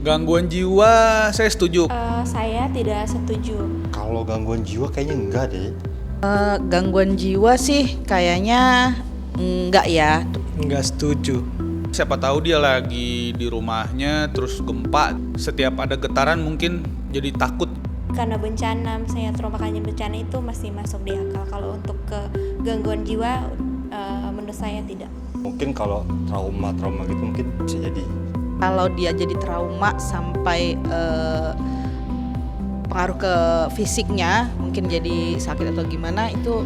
Gangguan jiwa, saya setuju. Saya tidak setuju. Kalau gangguan jiwa kayaknya enggak deh. Gangguan jiwa sih kayaknya enggak ya. Enggak setuju. Siapa tahu dia lagi di rumahnya terus gempa, setiap ada getaran mungkin jadi takut. Karena bencana, misalnya trauma karena bencana itu masih masuk di akal. Kalau untuk ke gangguan jiwa, menurut saya tidak. Mungkin kalau trauma gitu mungkin bisa jadi. Kalau dia jadi trauma sampai pengaruh ke fisiknya, mungkin jadi sakit atau gimana, itu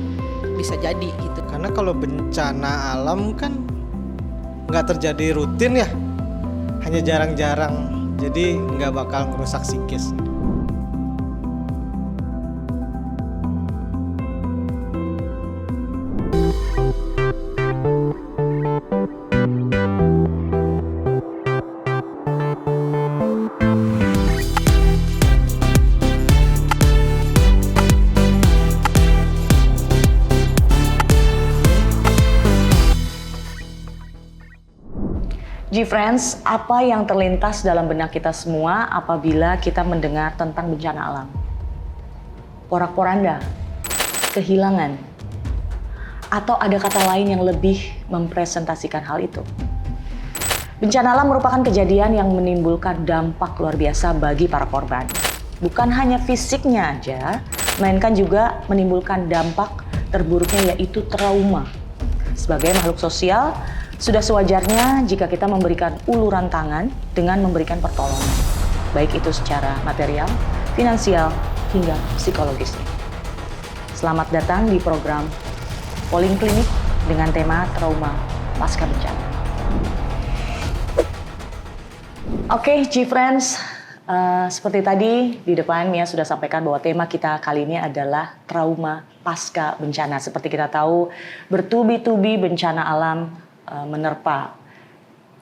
bisa jadi gitu. Karena kalau bencana alam kan nggak terjadi rutin ya, hanya jarang-jarang, jadi nggak bakal merusak psikis. G-Friends, apa yang terlintas dalam benak kita semua apabila kita mendengar tentang bencana alam? Porak-poranda, kehilangan, atau ada kata lain yang lebih mempresentasikan hal itu? Bencana alam merupakan kejadian yang menimbulkan dampak luar biasa bagi para korban. Bukan hanya fisiknya aja, melainkan juga menimbulkan dampak terburuknya, yaitu trauma. Sebagai makhluk sosial, sudah sewajarnya jika kita memberikan uluran tangan dengan memberikan pertolongan, baik itu secara material, finansial, hingga psikologis. Selamat datang di program Poliklinik dengan tema trauma pasca bencana. Oke, G-Friends, seperti tadi di depan Mia sudah sampaikan bahwa tema kita kali ini adalah trauma pasca bencana. Seperti kita tahu, bertubi-tubi bencana alam menerpa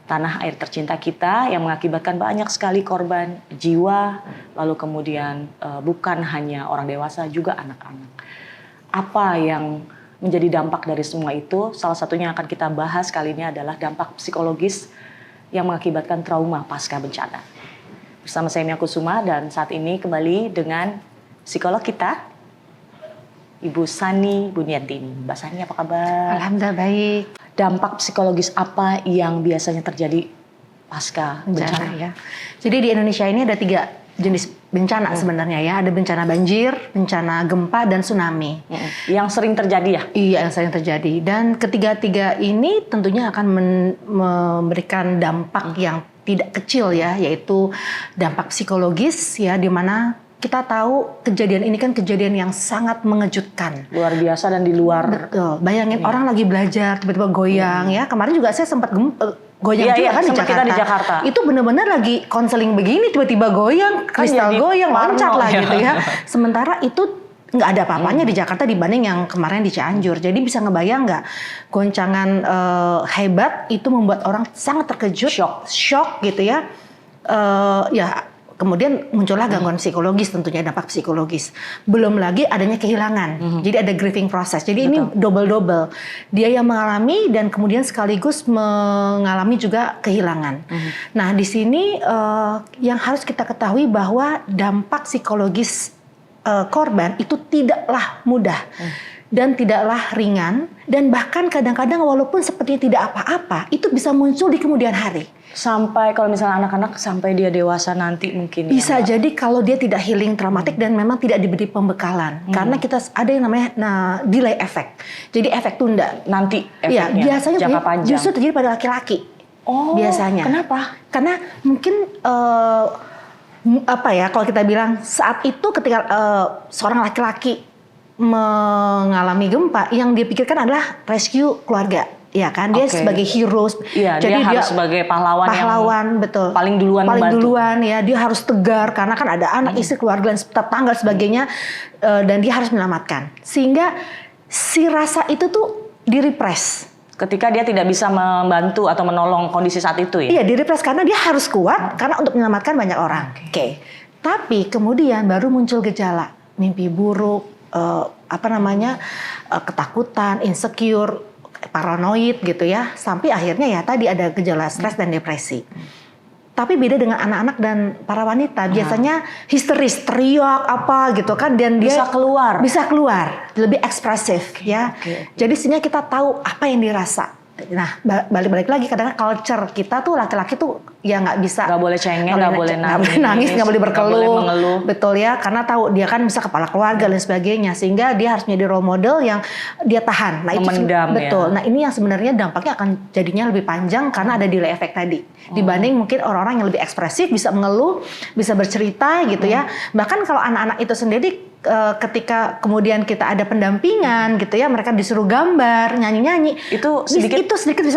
tanah air tercinta kita yang mengakibatkan banyak sekali korban jiwa, lalu kemudian bukan hanya orang dewasa, juga anak-anak. Apa yang menjadi dampak dari semua itu? Salah satunya yang akan kita bahas kali ini adalah dampak psikologis yang mengakibatkan trauma pasca bencana. Bersama saya Mia Kusuma, dan saat ini kembali dengan psikolog kita, Ibu Sani Buniantini. Mbak Sani, apa kabar? Alhamdulillah baik. Dampak psikologis apa yang biasanya terjadi pasca bencana? Ya. Jadi di Indonesia ini ada 3 jenis bencana sebenarnya ya. Ada bencana banjir, bencana gempa, dan tsunami. Yang sering terjadi ya? Iya, yang sering terjadi. Dan ketiga-tiga ini tentunya akan memberikan dampak yang tidak kecil ya, yaitu dampak psikologis ya, di mana kita tahu kejadian ini kan kejadian yang sangat mengejutkan. Luar biasa dan di luar. Betul. Bayangin orang lagi belajar tiba-tiba goyang ya. Kemarin juga saya sempat goyang juga kan di Jakarta. Itu benar-benar lagi konseling begini tiba-tiba goyang, kristal goyang, loncat lah gitu ya. Sementara itu nggak ada apa-apanya di Jakarta dibanding yang kemarin di Cianjur. Jadi bisa ngebayang nggak goncangan hebat itu membuat orang sangat terkejut, shock gitu ya. Kemudian muncullah gangguan psikologis, tentunya dampak psikologis. Belum lagi adanya kehilangan. Jadi ada grieving process. Jadi ini double-double. Dia yang mengalami dan kemudian sekaligus mengalami juga kehilangan. Nah, di sini yang harus kita ketahui bahwa dampak psikologis korban itu tidaklah mudah dan tidaklah ringan, dan bahkan kadang-kadang walaupun sepertinya tidak apa-apa, itu bisa muncul di kemudian hari. Sampai kalau misalnya anak-anak sampai dia dewasa nanti mungkin bisa ya, jadi kalau dia tidak healing traumatik dan memang tidak diberi pembekalan, karena kita ada yang namanya delay effect, jadi efek tunda nanti efeknya, ya, biasanya jangka panjang justru terjadi pada laki-laki. Biasanya kenapa? Karena mungkin kalau kita bilang saat itu ketika seorang laki-laki mengalami gempa, yang dia pikirkan adalah rescue keluarga. Ya kan, dia sebagai hero, jadi dia harus sebagai pahlawan yang betul, paling duluan ya, dia harus tegar karena kan ada anak, istri, keluarga, dan tetangga sebagainya, dan dia harus menyelamatkan. Sehingga si rasa itu tuh direpress ketika dia tidak bisa membantu atau menolong kondisi saat itu ya. Iya, direpress karena dia harus kuat karena untuk menyelamatkan banyak orang. Oke. Tapi kemudian baru muncul gejala mimpi buruk, ketakutan, insecure, paranoid gitu ya, sampai akhirnya ya tadi ada gejala stres dan depresi. Tapi beda dengan anak-anak dan para wanita, biasanya histeris, teriak apa gitu kan, dan dia bisa keluar, lebih ekspresif ya. Jadi sehingga kita tahu apa yang dirasa. Nah, balik lagi kadang-kadang culture kita tuh laki-laki tuh ya nggak bisa, nggak boleh cengeng, nggak boleh nangis, nggak boleh berkeluh, nggak boleh mengeluh. Betul ya, karena tahu dia kan bisa kepala keluarga dan sebagainya, sehingga dia harus menjadi role model yang dia tahan. Nah memendam, itu betul. Ya. Nah ini yang sebenarnya dampaknya akan jadinya lebih panjang karena ada delay effect tadi, dibanding mungkin orang-orang yang lebih ekspresif, bisa mengeluh, bisa bercerita gitu ya. Bahkan kalau anak-anak itu sendiri ketika kemudian kita ada pendampingan gitu ya, mereka disuruh gambar, nyanyi-nyanyi, itu sedikit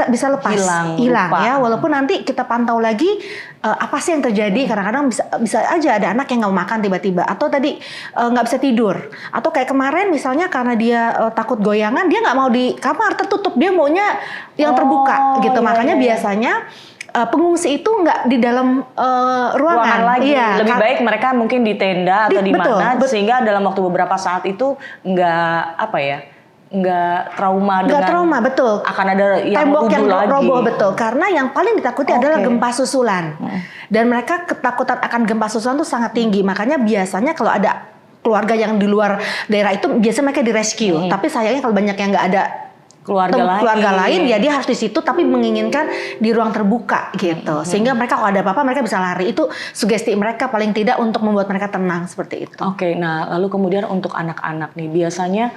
bisa lepas, hilang ya, walaupun nanti kita pantau lagi apa sih yang terjadi. Kadang-kadang bisa aja ada anak yang nggak mau makan tiba-tiba, atau tadi nggak bisa tidur, atau kayak kemarin misalnya karena dia takut goyangan, dia nggak mau di kamar tertutup, dia maunya yang terbuka gitu. Makanya biasanya pengungsi itu nggak di dalam ruangan lagi. Iya, lebih baik mereka mungkin di tenda atau di mana, sehingga dalam waktu beberapa saat itu nggak trauma betul. Akan ada yang tembok yang lagi. roboh, betul. Karena yang paling ditakuti adalah gempa susulan. Dan mereka ketakutan akan gempa susulan itu sangat tinggi. Makanya biasanya kalau ada keluarga yang di luar daerah itu biasanya mereka di rescue. Tapi sayangnya kalau banyak yang nggak ada keluarga lain ya dia harus di situ, tapi menginginkan di ruang terbuka gitu, sehingga mereka kalau ada apa-apa mereka bisa lari. Itu sugesti mereka paling tidak untuk membuat mereka tenang seperti itu. Oke, nah lalu kemudian untuk anak-anak nih biasanya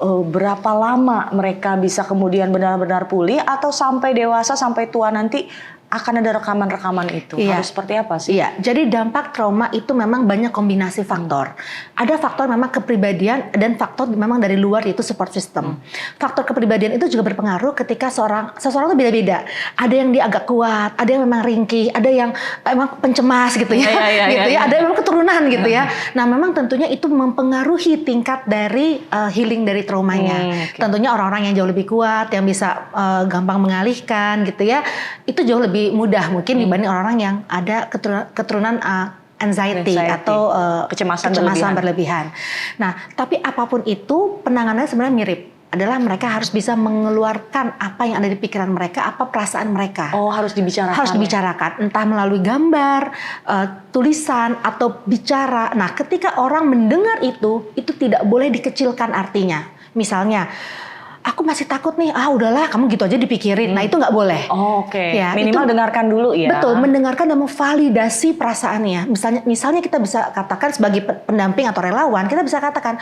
berapa lama mereka bisa kemudian benar-benar pulih, atau sampai dewasa sampai tua nanti akan ada rekaman-rekaman itu? Harus seperti apa sih? Iya, jadi dampak trauma itu memang banyak kombinasi faktor. Ada faktor memang kepribadian dan faktor memang dari luar, yaitu support system. Faktor kepribadian itu juga berpengaruh ketika seseorang itu beda-beda. Ada yang dia agak kuat, ada yang memang ringkih, ada yang emang pencemas gitu ya, ada yang memang keturunan gitu ya. Nah, memang tentunya itu mempengaruhi tingkat dari healing dari traumanya. Tentunya orang-orang yang jauh lebih kuat, yang bisa gampang mengalihkan gitu ya, itu jauh lebih mudah mungkin dibanding orang-orang yang ada keturunan anxiety atau kecemasan berlebihan. Nah, tapi apapun itu penanganannya sebenarnya mirip. Adalah mereka harus bisa mengeluarkan apa yang ada di pikiran mereka, apa perasaan mereka. Harus dibicarakan. Harus dibicarakan, entah melalui gambar, tulisan, atau bicara. Nah, ketika orang mendengar itu tidak boleh dikecilkan artinya. Misalnya, aku masih takut nih, udahlah kamu gitu aja dipikirin. Nah itu nggak boleh. Ya, minimal dengarkan dulu ya. Betul, mendengarkan dan memvalidasi perasaannya. Misalnya kita bisa katakan sebagai pendamping atau relawan, kita bisa katakan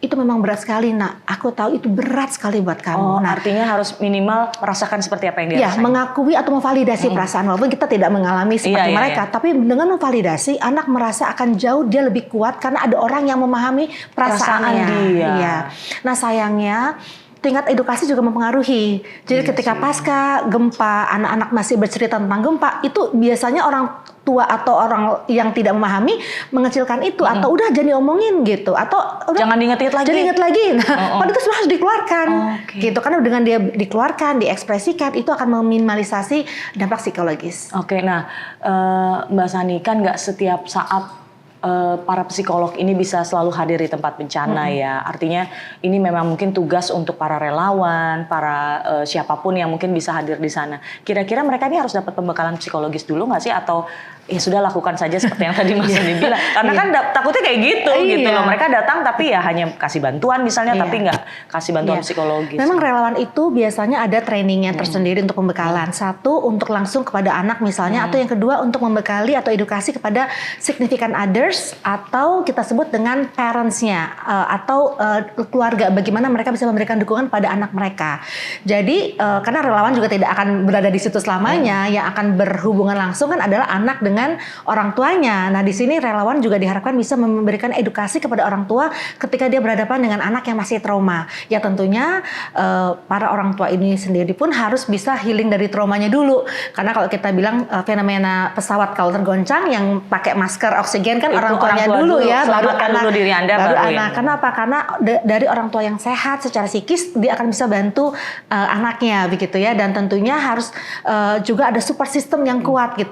itu memang berat sekali. Nah, aku tahu itu berat sekali buat kamu. Nah, artinya harus minimal merasakan seperti apa yang dia rasain. Mengakui atau memvalidasi perasaan, walaupun kita tidak mengalami seperti mereka. Tapi dengan memvalidasi, anak merasa akan jauh dia lebih kuat karena ada orang yang memahami perasaannya. Iya. Nah, sayangnya tingkat edukasi juga mempengaruhi. Jadi ketika pasca gempa, anak-anak masih bercerita tentang gempa, itu biasanya orang tua atau orang yang tidak memahami mengecilkan itu, atau udah jangan diomongin gitu, atau jangan diinget lagi. Nah, padahal itu semua harus dikeluarkan. Gitu, karena dengan dia dikeluarkan, diekspresikan, itu akan meminimalisasi dampak psikologis. Nah Mbak Sani, kan nggak setiap saat para psikolog ini bisa selalu hadir di tempat bencana ya. Artinya ini memang mungkin tugas untuk para relawan, para siapapun yang mungkin bisa hadir di sana. Kira-kira mereka ini harus dapat pembekalan psikologis dulu nggak sih, atau ya sudah lakukan saja seperti yang tadi Mas Sani bilang? Karena kan takutnya kayak gitu loh. Mereka datang tapi ya hanya kasih bantuan misalnya, tapi nggak kasih bantuan psikologis. Memang relawan itu biasanya ada trainingnya tersendiri untuk pembekalan. Satu, untuk langsung kepada anak misalnya, atau yang kedua untuk membekali atau edukasi kepada significant others, atau kita sebut dengan parents-nya, atau keluarga, bagaimana mereka bisa memberikan dukungan pada anak mereka. Jadi karena relawan juga tidak akan berada di situ selamanya, yang akan berhubungan langsung kan adalah anak dengan orang tuanya. Nah, di sini relawan juga diharapkan bisa memberikan edukasi kepada orang tua ketika dia berhadapan dengan anak yang masih trauma. Ya tentunya para orang tua ini sendiri pun harus bisa healing dari traumanya dulu. Karena kalau kita bilang fenomena pesawat kalau tergoncang yang pakai masker oksigen kan orang tuanya dulu ya, baru anak. Dulu diri Anda, baru anak. Kenapa? Karena dari orang tua yang sehat secara psikis dia akan bisa bantu anaknya begitu ya, dan tentunya harus juga ada support system yang kuat gitu.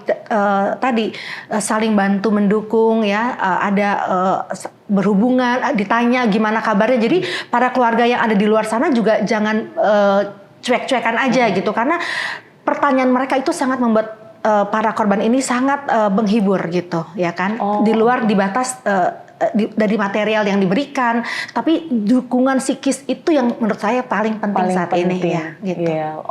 Tadi saling bantu mendukung ya, ada berhubungan, ditanya gimana kabarnya. Jadi para keluarga yang ada di luar sana juga jangan cuek-cuekan aja gitu, karena pertanyaan mereka itu sangat membuat para korban ini sangat menghibur gitu, ya kan? Di luar di batas dari material yang diberikan, tapi dukungan psikis itu yang menurut saya paling penting saat ini ya. Gitu. Iya,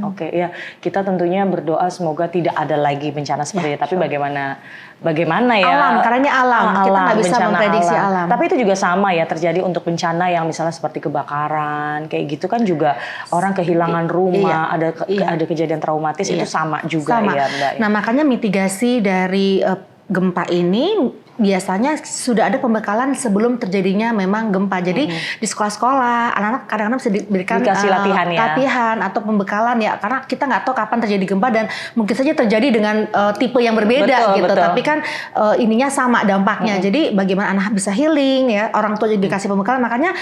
oke. Ya, kita tentunya berdoa semoga tidak ada lagi bencana seperti itu. Tapi bagaimana ya? Alam, karena ini alam. Kita nggak bisa bencana memprediksi alam. Tapi itu juga sama ya terjadi untuk bencana yang misalnya seperti kebakaran, kayak gitu kan juga orang kehilangan rumah, ada kejadian traumatis itu sama juga ya, Mbak. Nah, makanya mitigasi dari gempa ini biasanya sudah ada pembekalan sebelum terjadinya memang gempa. Jadi di sekolah-sekolah anak-anak kadang-kadang bisa diberikan dikasih latihan atau pembekalan ya, karena kita nggak tahu kapan terjadi gempa dan mungkin saja terjadi dengan tipe yang berbeda gitu. Betul. Tapi kan ininya sama dampaknya. Jadi bagaimana anak bisa healing ya, orang tua juga dikasih pembekalan. Makanya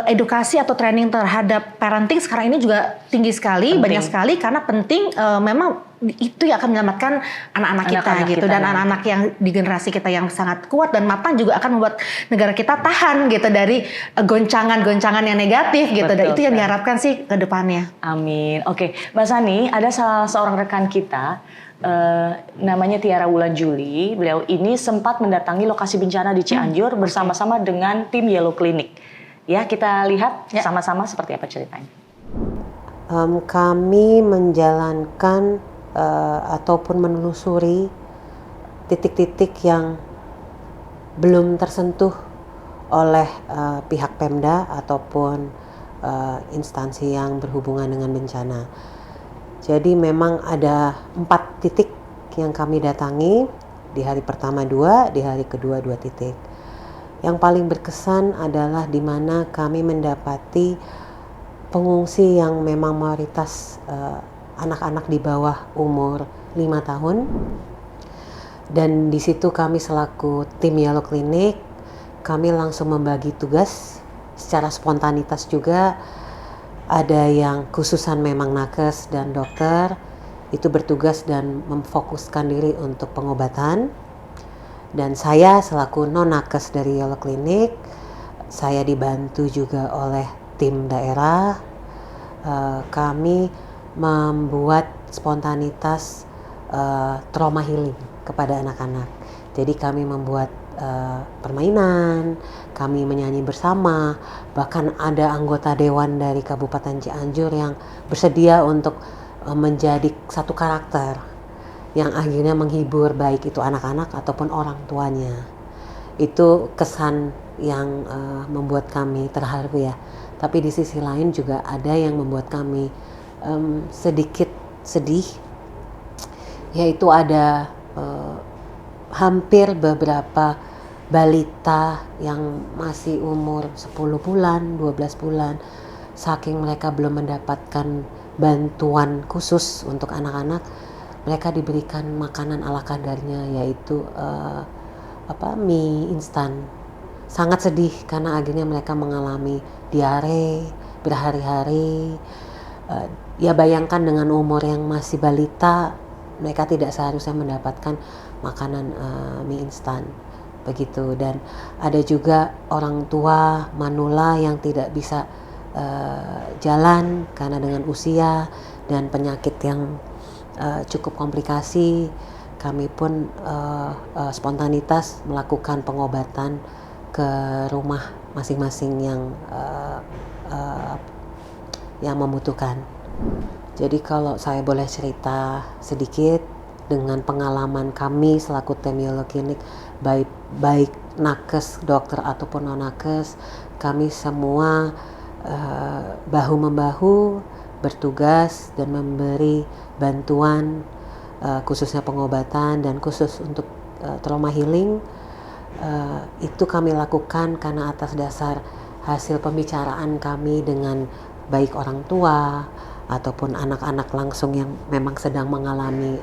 edukasi atau training terhadap parenting sekarang ini juga tinggi sekali, banyak sekali, karena penting memang itu yang akan menyelamatkan anak-anak kita gitu, dan anak-anak yang di generasi kita yang sangat kuat dan matang juga akan membuat negara kita tahan gitu dari goncangan-goncangan yang negatif gitu. Dan itu yang diharapkan sih ke depannya. Amin. Oke, Mbak Sani, ada salah seorang rekan kita namanya Tiara Wulan Juli. Beliau ini sempat mendatangi lokasi bencana di Cianjur bersama-sama dengan tim Yellow Clinic. Ya, kita lihat sama-sama seperti apa ceritanya. Kami menjalankan ataupun menelusuri titik-titik yang belum tersentuh oleh pihak Pemda ataupun instansi yang berhubungan dengan bencana. Jadi memang ada 4 titik yang kami datangi, di hari pertama 2, di hari kedua 2 titik. Yang paling berkesan adalah di mana kami mendapati pengungsi yang memang mayoritas anak-anak di bawah umur 5 tahun. Dan di situ kami selaku tim Yellow Clinic, kami langsung membagi tugas secara spontanitas juga. Ada yang khususan memang nakes dan dokter itu bertugas dan memfokuskan diri untuk pengobatan. Dan saya selaku non nakes dari Yellow Clinic, saya dibantu juga oleh tim daerah. Kami membuat spontanitas trauma healing kepada anak-anak. Jadi kami membuat permainan, kami menyanyi bersama, bahkan ada anggota dewan dari Kabupaten Cianjur yang bersedia untuk menjadi satu karakter yang akhirnya menghibur baik itu anak-anak ataupun orang tuanya. Itu kesan yang membuat kami terharu ya. Tapi di sisi lain juga ada yang membuat kami sedikit sedih, yaitu ada hampir beberapa balita yang masih umur 10 bulan, 12 bulan, saking mereka belum mendapatkan bantuan khusus untuk anak-anak, mereka diberikan makanan ala kadarnya, yaitu mie instan. Sangat sedih karena akhirnya mereka mengalami diare berhari-hari. Ya bayangkan dengan umur yang masih balita, mereka tidak seharusnya mendapatkan makanan mie instan begitu. Dan ada juga orang tua manula yang tidak bisa jalan karena dengan usia dan penyakit yang cukup komplikasi. Kami pun spontanitas melakukan pengobatan ke rumah masing-masing yang membutuhkan. Jadi kalau saya boleh cerita sedikit dengan pengalaman kami selaku tim Yellow Clinic, baik nakes, dokter ataupun non nakes, kami semua bahu-membahu bertugas dan memberi bantuan khususnya pengobatan dan khusus untuk trauma healing. Itu kami lakukan karena atas dasar hasil pembicaraan kami dengan baik orang tua ataupun anak-anak langsung yang memang sedang mengalami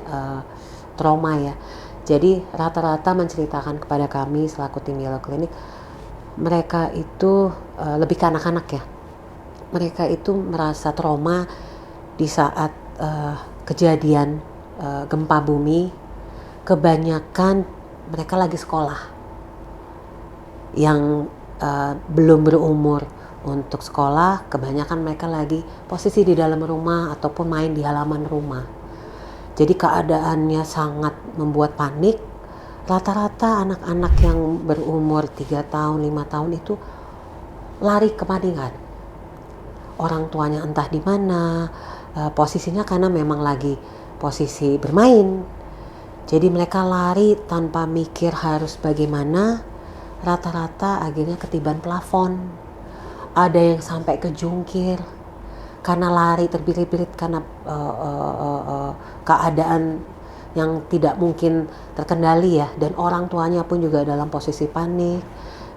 trauma ya. Jadi rata-rata menceritakan kepada kami selaku tim Yellow Clinic, mereka itu lebih ke anak-anak ya. Mereka itu merasa trauma di saat kejadian gempa bumi. Kebanyakan mereka lagi sekolah. yang belum berumur untuk sekolah, kebanyakan mereka lagi posisi di dalam rumah ataupun main di halaman rumah. Jadi keadaannya sangat membuat panik. Rata-rata anak-anak yang berumur 3 tahun, 5 tahun itu lari kepanikan. Orang tuanya entah di mana, posisinya karena memang lagi posisi bermain. Jadi mereka lari tanpa mikir harus bagaimana. Rata-rata akhirnya ketiban plafon. Ada yang sampai kejungkir karena lari terbirit-birit karena keadaan yang tidak mungkin terkendali ya, dan orang tuanya pun juga dalam posisi panik.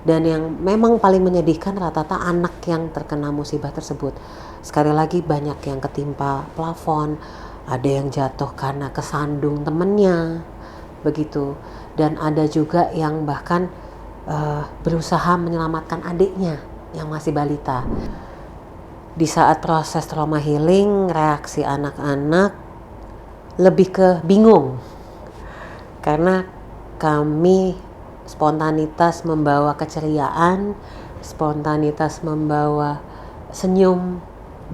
Dan yang memang paling menyedihkan rata-rata anak yang terkena musibah tersebut. Sekali lagi banyak yang ketimpa plafon, ada yang jatuh karena kesandung temennya, begitu. Dan ada juga yang bahkan berusaha menyelamatkan adiknya yang masih balita. Di saat proses trauma healing, reaksi anak-anak lebih ke bingung, karena kami spontanitas membawa keceriaan, spontanitas membawa senyum,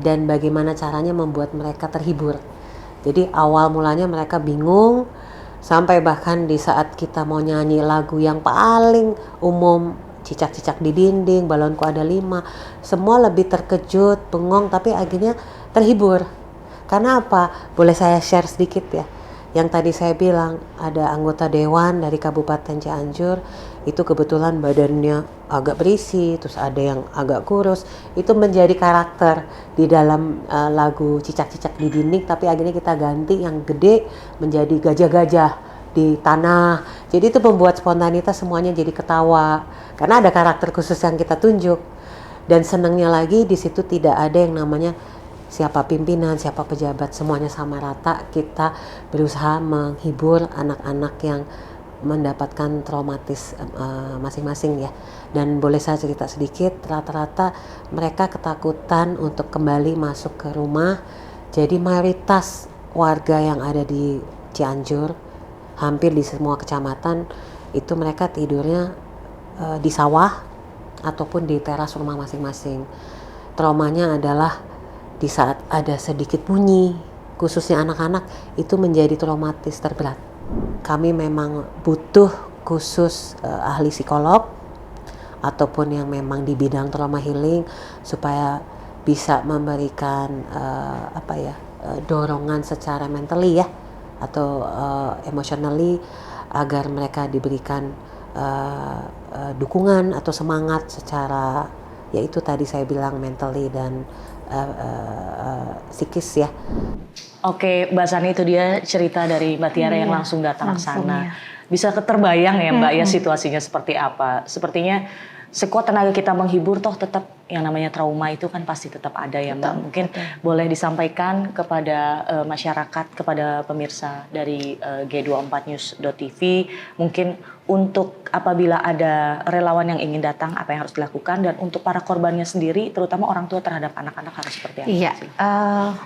dan bagaimana caranya membuat mereka terhibur. Jadi awal mulanya mereka bingung, sampai bahkan di saat kita mau nyanyi lagu yang paling umum, cicak-cicak di dinding, balonku ada 5, semua lebih terkejut, bengong, tapi akhirnya terhibur. Karena apa? Boleh saya share sedikit ya. Yang tadi saya bilang ada anggota dewan dari Kabupaten Cianjur, itu kebetulan badannya agak berisi, terus ada yang agak kurus. Itu menjadi karakter di dalam lagu Cicak-Cicak di Dinding, tapi akhirnya kita ganti yang gede menjadi gajah-gajah di tanah. Jadi itu membuat spontanitas semuanya jadi ketawa, karena ada karakter khusus yang kita tunjuk. Dan senangnya lagi di situ tidak ada yang namanya siapa pimpinan, siapa pejabat, semuanya sama rata. Kita berusaha menghibur anak-anak yang mendapatkan traumatis masing-masing ya. Dan boleh saya cerita sedikit, rata-rata mereka ketakutan untuk kembali masuk ke rumah. Jadi mayoritas warga yang ada di Cianjur, hampir di semua kecamatan, itu mereka tidurnya di sawah ataupun di teras rumah masing-masing. Traumanya adalah di saat ada sedikit bunyi, khususnya anak-anak, itu menjadi traumatis terberat. Kami memang butuh khusus ahli psikolog ataupun yang memang di bidang trauma healing supaya bisa memberikan dorongan secara mentally ya, atau emotionally, agar mereka diberikan dukungan atau semangat secara, yaitu tadi saya bilang mentally dan psikis ya. Oke, Mbak Sani, itu dia cerita dari Mbak Tiara yang langsung datang ke sana. ya. Bisa terbayang ya Mbak ya situasinya seperti apa. Sepertinya sekuat tenaga kita menghibur, toh tetap yang namanya trauma itu kan pasti tetap ada ya Mbak. Mungkin boleh disampaikan kepada masyarakat, kepada pemirsa dari G24news.tv, mungkin untuk apabila ada relawan yang ingin datang, apa yang harus dilakukan, dan untuk para korbannya sendiri, terutama orang tua terhadap anak-anak, harus seperti apa? Iya,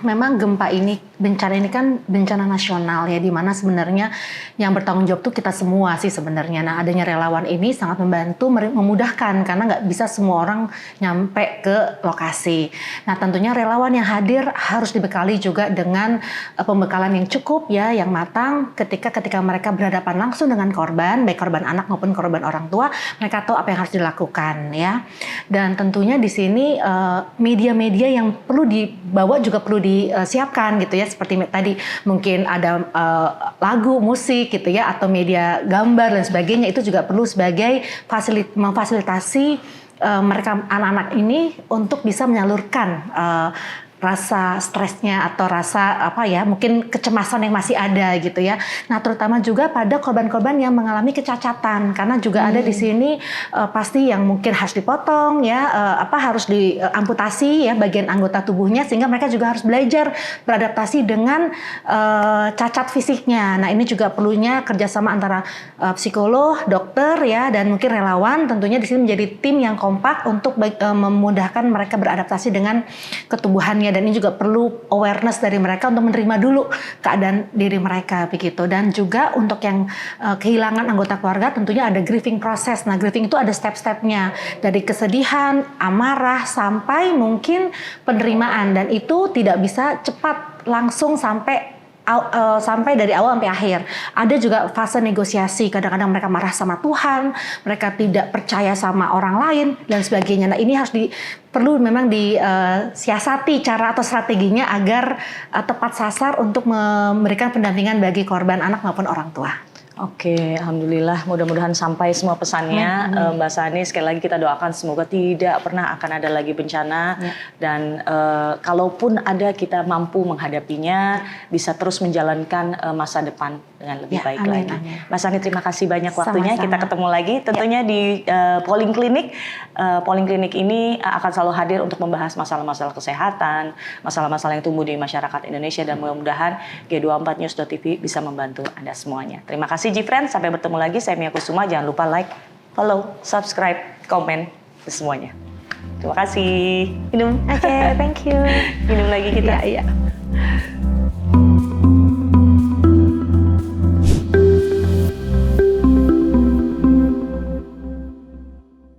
memang gempa ini, bencana ini kan bencana nasional ya, di mana sebenarnya yang bertanggung jawab tuh kita semua sih sebenarnya. Nah, adanya relawan ini sangat membantu, memudahkan, karena nggak bisa semua orang nyampe ke lokasi. Nah, tentunya relawan yang hadir harus dibekali juga dengan pembekalan yang cukup ya, yang matang, ketika mereka berhadapan langsung dengan korban, baik korban anak maupun korban orang tua, mereka tahu apa yang harus dilakukan ya. Dan tentunya di sini media-media yang perlu dibawa juga perlu disiapkan gitu ya, seperti tadi mungkin ada lagu, musik gitu ya, atau media gambar dan sebagainya, itu juga perlu sebagai memfasilitasi mereka, anak-anak ini, untuk bisa menyalurkan rasa stresnya atau rasa mungkin kecemasan yang masih ada gitu ya. Nah, terutama juga pada korban-korban yang mengalami kecacatan, karena juga ada di sini pasti yang mungkin harus dipotong ya, harus diamputasi ya bagian anggota tubuhnya, sehingga mereka juga harus belajar beradaptasi dengan cacat fisiknya. Nah, ini juga perlunya kerjasama antara psikolog, dokter ya, dan mungkin relawan. Tentunya di sini menjadi tim yang kompak untuk memudahkan mereka beradaptasi dengan ketubuhannya dan ini juga perlu awareness dari mereka untuk menerima dulu keadaan diri mereka begitu. Dan juga untuk yang kehilangan anggota keluarga tentunya ada grieving process. Nah, grieving itu ada step-stepnya dari kesedihan, amarah sampai mungkin penerimaan, dan itu tidak bisa cepat langsung sampai dari awal sampai akhir. Ada juga fase negosiasi, kadang-kadang mereka marah sama Tuhan, mereka tidak percaya sama orang lain dan sebagainya. Nah, ini harus perlu memang disiasati cara atau strateginya agar tepat sasar untuk memberikan pendampingan bagi korban anak maupun orang tua. Oke, alhamdulillah, mudah-mudahan sampai semua pesannya. Mbak Sani, sekali lagi kita doakan semoga tidak pernah akan ada lagi bencana, dan kalaupun ada kita mampu menghadapinya, bisa terus menjalankan masa depan dengan lebih baik lagi. Mbak Sani, terima kasih banyak waktunya. Sama-sama. Kita ketemu lagi tentunya di Polling Clinic. Polling Clinic ini akan selalu hadir untuk membahas masalah-masalah kesehatan, masalah-masalah yang tumbuh di masyarakat Indonesia, dan mudah-mudahan G24news.tv bisa membantu Anda semuanya. Terima kasih G-Friends, sampai bertemu lagi. Saya Mia Kusuma, jangan lupa like, follow, subscribe, komen, semuanya. Terima kasih. Minum. Oke, thank you. Minum lagi kita. Iya.